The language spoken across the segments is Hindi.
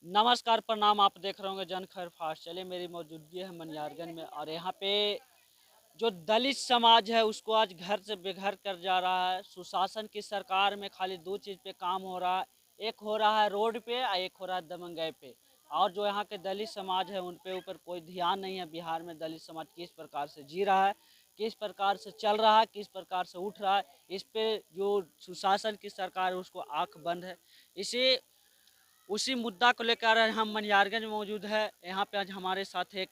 नमस्कार, प्रणाम। आप देख रहे होंगे जन खैर फास्ट। चलिए, मेरी मौजूदगी है मनियारगंज में और यहाँ पे जो दलित समाज है उसको आज घर से बेघर कर जा रहा है। सुशासन की सरकार में खाली दो चीज़ पे काम हो रहा है, एक हो रहा है रोड पे और एक हो रहा है दबंगई पे। और जो यहाँ के दलित समाज है उन पे ऊपर कोई ध्यान नहीं है। बिहार में दलित समाज किस प्रकार से जी रहा है, किस प्रकार से चल रहा है, किस प्रकार से उठ रहा है, इस पे जो सुशासन की सरकार है उसको आंख बंद है। इसी उसी मुद्दा को लेकर हम मनियारगंज में मौजूद है। यहाँ पे आज हमारे साथ एक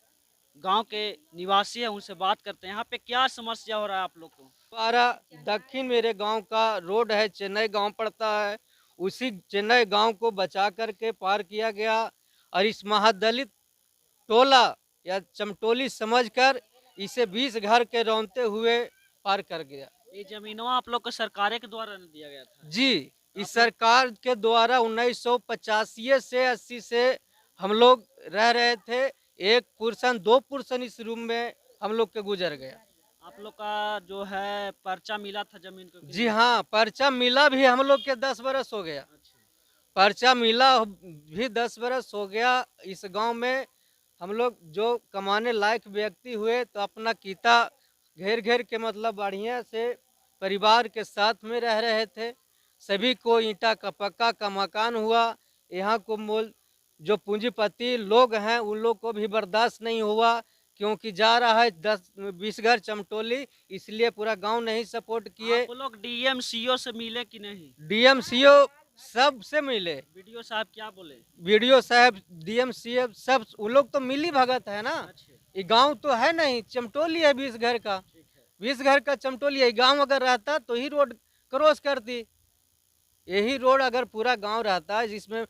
गांव के निवासी है, उनसे बात करते हैं। यहाँ पे क्या समस्या हो रहा है आप लोग को? हमारा दक्षिण मेरे गांव का रोड है, चेन्नई गांव पड़ता है। उसी चेन्नई गांव को बचा करके पार किया गया और इस महादलित टोला या चमटोली समझकर इसे 20 घर के रौंदते हुए पार कर गया। ये जमीनों आप लोग को सरकारें के द्वारा न दिया गया था? जी, इस आप लोग सरकार के द्वारा 1985 से 80 से हम लोग रह रहे थे। एक पुरुषन 2 पुरुषन इस रूम में हम लोग के गुजर गया। आप लोग का जो है पर्चा मिला था जमीन को कि जी नहीं? हाँ, पर्चा मिला भी हम लोग के 10 बरस हो गया। अच्छा। पर्चा मिला भी 10 बरस हो गया। इस गांव में हम लोग जो कमाने लायक व्यक्ति हुए तो अपना कीता घेर घेर के मतलब बढ़िया से परिवार के साथ में रह रहे थे। सभी को ईंटा का पक्का का मकान हुआ। यहाँ को मोल जो पूंजीपति लोग हैं उन लोग को भी बर्दाश्त नहीं हुआ, क्योंकि जा रहा है 10-20 घर चमटोली, इसलिए पूरा गांव नहीं सपोर्ट किए। आप लोग डीएम सीओ से मिले कि नहीं? डीएमसीओ सब से मिले। वीडियो साहब क्या बोले? वीडियो साहब, डीएमसीएफ सब वो लोग तो मिली भगत है ना। अच्छा, ये गांव तो है नहीं, चमटोली है 20 घर का। ठीक है। 20 घर का चमटोली है। गांव अगर रहता तो ही रोड क्रॉस करती। यही रोड अगर पूरा गांव रहता है जिसमें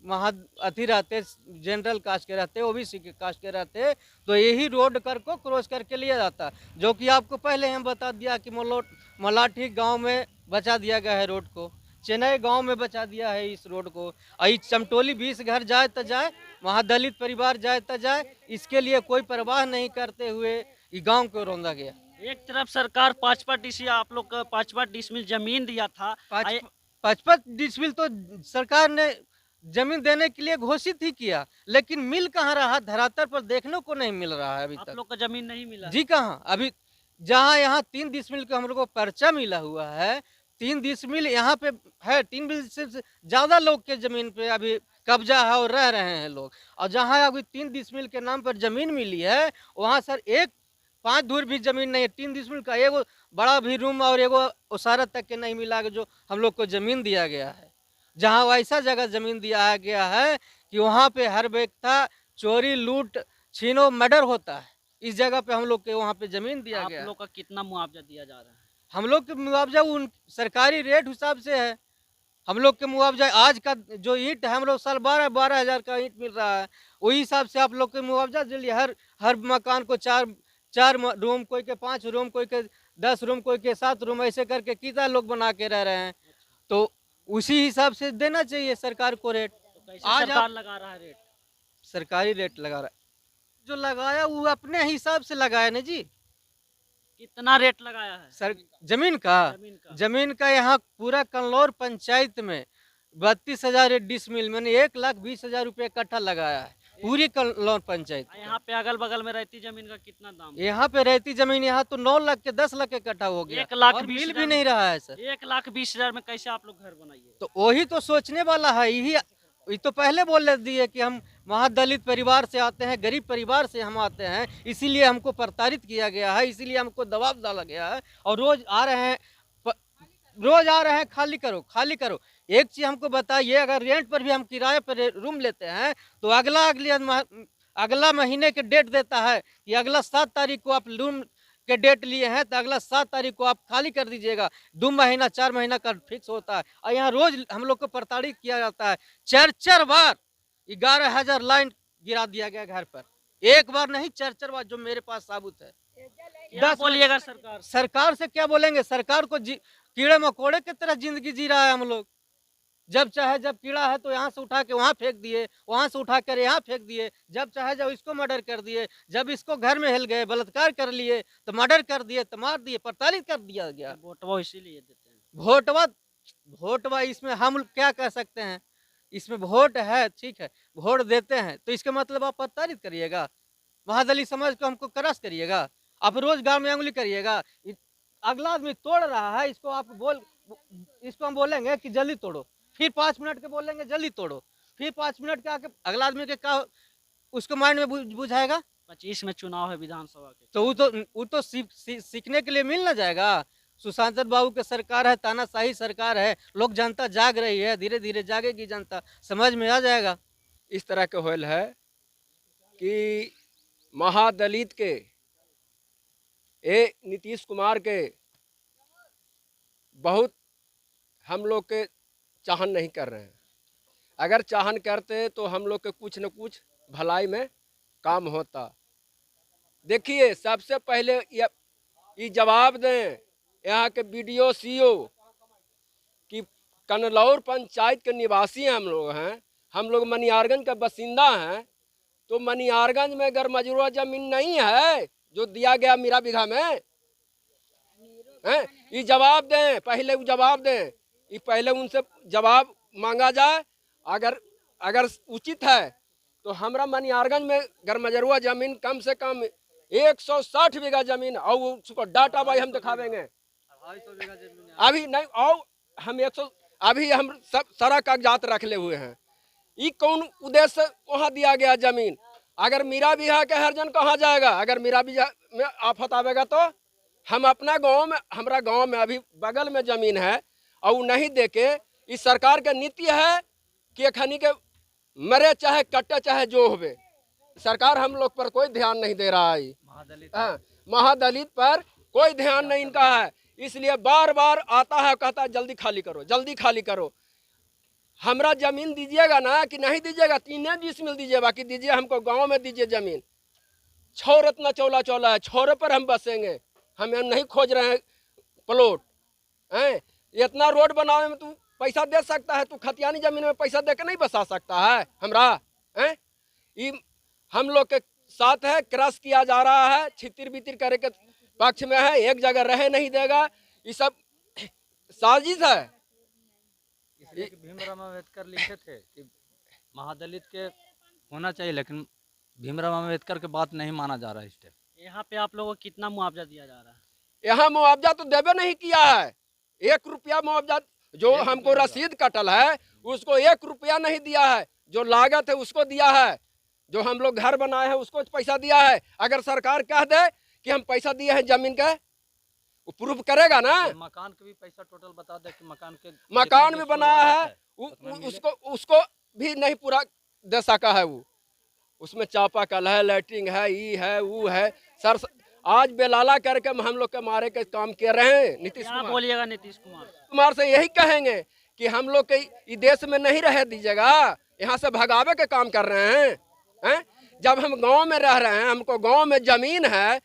महा अति रहते, जनरल कास्ट के रहते, ओबीसी के कास्ट के रहते, तो यही रोड कर को क्रॉस करके लिया जाता। जो कि आपको पहले हम बता दिया कि मलाठी गांव में बचा दिया गया है रोड को, चेन्नई गांव में बचा दिया है इस रोड को। और इस चमटोली 20 घर जाए तो जाए, वहाँ दलित परिवार जाए तो जाए, इसके लिए कोई परवाह नहीं करते हुए ये गांव को रौंदा गया। एक तरफ सरकार 5-5 आप लोग का 5-5 जमीन दिया था। पाँच 55 तो सरकार ने जमीन देने के लिए घोषित ही किया, लेकिन मिल कहाँ रहा, धरातल पर देखने को नहीं मिल रहा है अभी आप तक। लोग का जमीन नहीं मिला? जी कहाँ अभी, जहाँ यहाँ 3 डिसमिल का हम लोग को पर्चा मिला हुआ है, 3 डिसमिल यहाँ पे है। 3 डिसमिल से ज्यादा लोग के जमीन पे अभी कब्जा है और रह रहे हैं लोग। और जहाँ अभी 3 डिसमिल के नाम पर जमीन मिली है, वहाँ सर एक 5 धूर भी जमीन नहीं है। 3 डिसमिल का एगो बड़ा भी रूम और एगो ओसारा तक के नहीं मिला जो हम लोग को जमीन दिया गया है। जहाँ वैसा जगह जमीन दिया गया है कि वहाँ पे हर व्यक्ति चोरी लूट छीनो मर्डर होता है, इस जगह पे हम लोग के वहाँ पे जमीन दिया आप गया है। लोग का कितना मुआवजा दिया जा रहा है? हम लोग के मुआवजा उन सरकारी रेट हिसाब से है। हम लोग के मुआवजा आज का जो ईंट है, हम लोग साल 12-12 हज़ार का ईंट मिल रहा है, वही हिसाब से आप लोग के मुआवजा दिलिए। हर हर मकान को चार चार रूम, कोई के 5 रूम, कोई के 10 रूम, कोई के 7 रूम, ऐसे करके कितना लोग बना के रह रहे हैं। तो उसी हिसाब से देना चाहिए सरकार को रेट। तो कैसे आज सरकार आप लगा रहा है रेट? सरकारी रेट लगा रहा है, जो लगाया वो अपने हिसाब से लगाया ना जी। कितना रेट लगाया है सर जमीन का जमीन का? जमीन का यहाँ पूरा कन्नौर पंचायत में 32,000 डिसमिल मैंने 1,20,000 रुपये कट्ठा लगाया है पूरी कन्नौर पंचायत और यहाँ पे अगल बगल में रहती जमीन का कितना दाम है? यहाँ पे रहती जमीन यहाँ तो 9 लाख के 10 लाख के कट्ठा हो गया। 1,20,000 मिल भी नहीं रहा है सर। 1,20,000 में कैसे आप लोग घर बनाइए? तो वही तो सोचने वाला है। यही ये तो पहले बोल दिए कि हम महादलित परिवार से आते हैं, गरीब परिवार से हम आते हैं, इसीलिए हमको प्रताड़ित किया गया है, इसीलिए हमको दबाव डाला गया है। और रोज आ रहे हैं, रोज आ रहे हैं, खाली करो खाली करो। एक चीज हमको बताइए, अगर रेंट पर भी हम किराए पर रूम लेते हैं तो अगला महीने के डेट देता है कि अगला 7 तारीख को आप रूम के डेट लिए हैं तो अगला 7 तारीख को आप खाली कर दीजिएगा। 2 महीना 4 महीना का फिक्स होता है और यहाँ रोज हम लोग को प्रताड़ित किया जाता है। 4 बार 11,000 लाइन गिरा दिया गया घर पर। एक बार नहीं, 4 बार, जो मेरे पास साबुत है। क्या बोलिएगा सरकार? सरकार से क्या बोलेंगे? सरकार को कीड़े मकोड़े की तरह जिंदगी जी रहा है हम लोग। जब चाहे जब कीड़ा है तो यहाँ से उठा के वहाँ फेंक दिए, वहाँ से उठा कर यहाँ फेंक दिए। जब चाहे जब इसको मर्डर कर दिए, जब इसको घर में हिल गए, बलात्कार कर लिए तो मर्डर कर दिए, तो मार दिए, प्रताड़ित कर दिया गया। वोटवा इसीलिए देते हैं। वोटवा वोटवा इसमें हम क्या कह सकते हैं? इसमें वोट है, ठीक है, वोट देते हैं तो इसका मतलब आप प्रताड़ित करिएगा, महादलित समाज को हमको क्रश करिएगा, आप रोज गांव में उंगली करिएगा। अगला आदमी तोड़ रहा है, इसको हम बोलेंगे कि जल्दी तोड़ो, फिर 5 मिनट के बोलेंगे जल्दी तोड़ो, फिर 5 मिनट के आके अगला आदमी के क्या उसको माइंड में बुझाएगा। 25 में चुनाव है विधानसभा के। तो वो तो सीखने के लिए मिल ना जाएगा। सुशांत बाबू की सरकार है, तानाशाही सरकार है, लोग जनता जाग रही है, धीरे धीरे जागेगी जनता, समझ में आ जाएगा। इस तरह के होल है कि महादलित के नीतीश कुमार के बहुत हम लोग के चाहन नहीं कर रहे हैं। अगर चाहन करते तो हम लोग के कुछ न कुछ भलाई में काम होता। देखिए, सबसे पहले ये जवाब दें यहाँ के बीडीओ सीओ कि कनलौर पंचायत के निवासी हम लोग मनियारगंज का बासिंदा हैं, तो मनियारगंज में अगर मजरूआ जमीन नहीं है जो दिया गया मेरा बीघा में हैं, ये जवाब दें, पहले वो जवाब दें, ये पहले उनसे जवाब मांगा जाए। अगर उचित है तो हमरा मनियारगंज में गरमजरुआ जमीन कम से कम 160 बीघा जमीन और उसको डाटा भाई हम दिखावेंगे। अभी नहीं, और हम 100 अभी हम सब सारा कागजात रख ले हुए हैं। ये कौन उद्देश्य वहाँ दिया गया जमीन? अगर मीरा बीघा के हर जन कहाँ जाएगा? अगर मीरा बीघा में आफत आवेगा तो हम अपना गांव में, हमारा गांव में अभी बगल में जमीन है और नहीं देके, इस सरकार का नीति है कि खनी के मरे चाहे कटे चाहे जो होवे, सरकार हम लोग पर कोई ध्यान नहीं दे रहा है। महादलित पर कोई ध्यान नहीं इनका है, इसलिए बार बार आता है, कहता है जल्दी खाली करो, जल्दी खाली करो। हमरा जमीन दीजिएगा ना कि नहीं दीजिएगा? 3 डिसमिल दीजिए, बाकी दीजिए हमको गांव में दीजिए जमीन। छोर इतना चौला है, छोरे पर हम बसेंगे, हम नहीं खोज रहे हैं प्लॉट हैं। इतना रोड बनाने में तू पैसा दे सकता है, तू खतियानी जमीन में पैसा दे के नहीं बसा सकता है हमरा हैं? ये हम लोग के साथ है, क्रश किया जा रहा है, छितिर बितिर करे के पक्ष में है, एक जगह रहे नहीं देगा। ये सब साजिश है। इसलिए भीमराव अम्बेडकर लिखे थे कि महादलित के होना चाहिए, लेकिन भीमराव अम्बेडकर की बात नहीं माना जा रहा है इस टाइम। यहाँ पे आप लोगों को कितना मुआवजा दिया जा रहा है? यहाँ मुआवजा तो देवे नहीं किया है, 1 रुपया मुआवजा जो हमको रसीद कटल है उसको 1 रुपया नहीं दिया है। जो लागत है उसको दिया है, जो हम लोग घर बनाए हैं उसको पैसा दिया है। अगर सरकार कह दे कि हम पैसा दिए हैं जमीन का, वो प्रूफ करेगा ना। मकान के भी पैसा टोटल बता दे कि मकान भी बनाया है, उसको भी नहीं पूरा दे सका है। वो उसमें चापाकल है, लैट्रिन है, ये है, वो है। सर आज बेलाला करके हम लोग के मारे के काम कर रहे हैं नीतीश कुमार। बोलिएगा नीतीश कुमार से यही कहेंगे कि हम लोग के देश में नहीं रह दीजिएगा, यहाँ से भगावे के काम कर रहे हैं। जब हम गांव में रह रहे हैं, हमको गांव में जमीन है,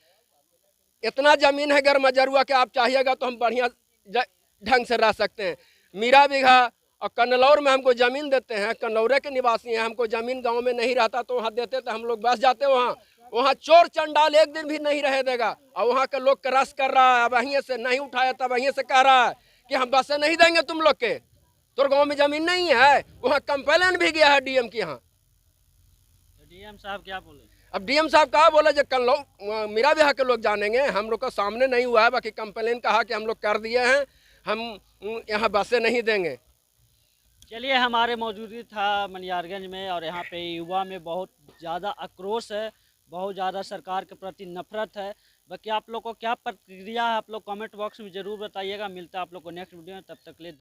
इतना जमीन है गरमजरुआ के, आप चाहिएगा तो हम बढ़िया ढंग से रह सकते हैं। मीरा बीघा और कनलौर में हमको जमीन देते हैं, कनौरे के निवासी हैं, हमको जमीन गांव में नहीं रहता तो वहाँ देते तो हम लोग बस जाते वहाँ चोर चंडाल एक दिन भी नहीं रह देगा। और वहाँ के लोग क्रश कर रहा है, अब वहीं से नहीं उठाया तब वहीं से कह रहा है कि हम बसें नहीं देंगे तुम लोग के, तो गांव में जमीन नहीं है। वहाँ कंप्लेन भी गया है डीएम के यहाँ। डीएम साहब क्या बोले? अब डीएम साहब कहा बोले जो कल लोग मीरा बिहार के लोग जानेंगे, हम लोग का सामने नहीं हुआ है, बाकी कंप्लेन कहा कि हम लोग कर दिए हैं, हम यहाँ बसें नहीं देंगे। चलिए, हमारे मौजूदगी था मनियारगंज में और यहाँ पे युवा में बहुत ज़्यादा आक्रोश है, बहुत ज़्यादा सरकार के प्रति नफरत है। बाकी आप लोग को क्या प्रतिक्रिया है आप लोग कमेंट बॉक्स में ज़रूर बताइएगा। मिलता है आप लोग को नेक्स्ट वीडियो में, तब तक ले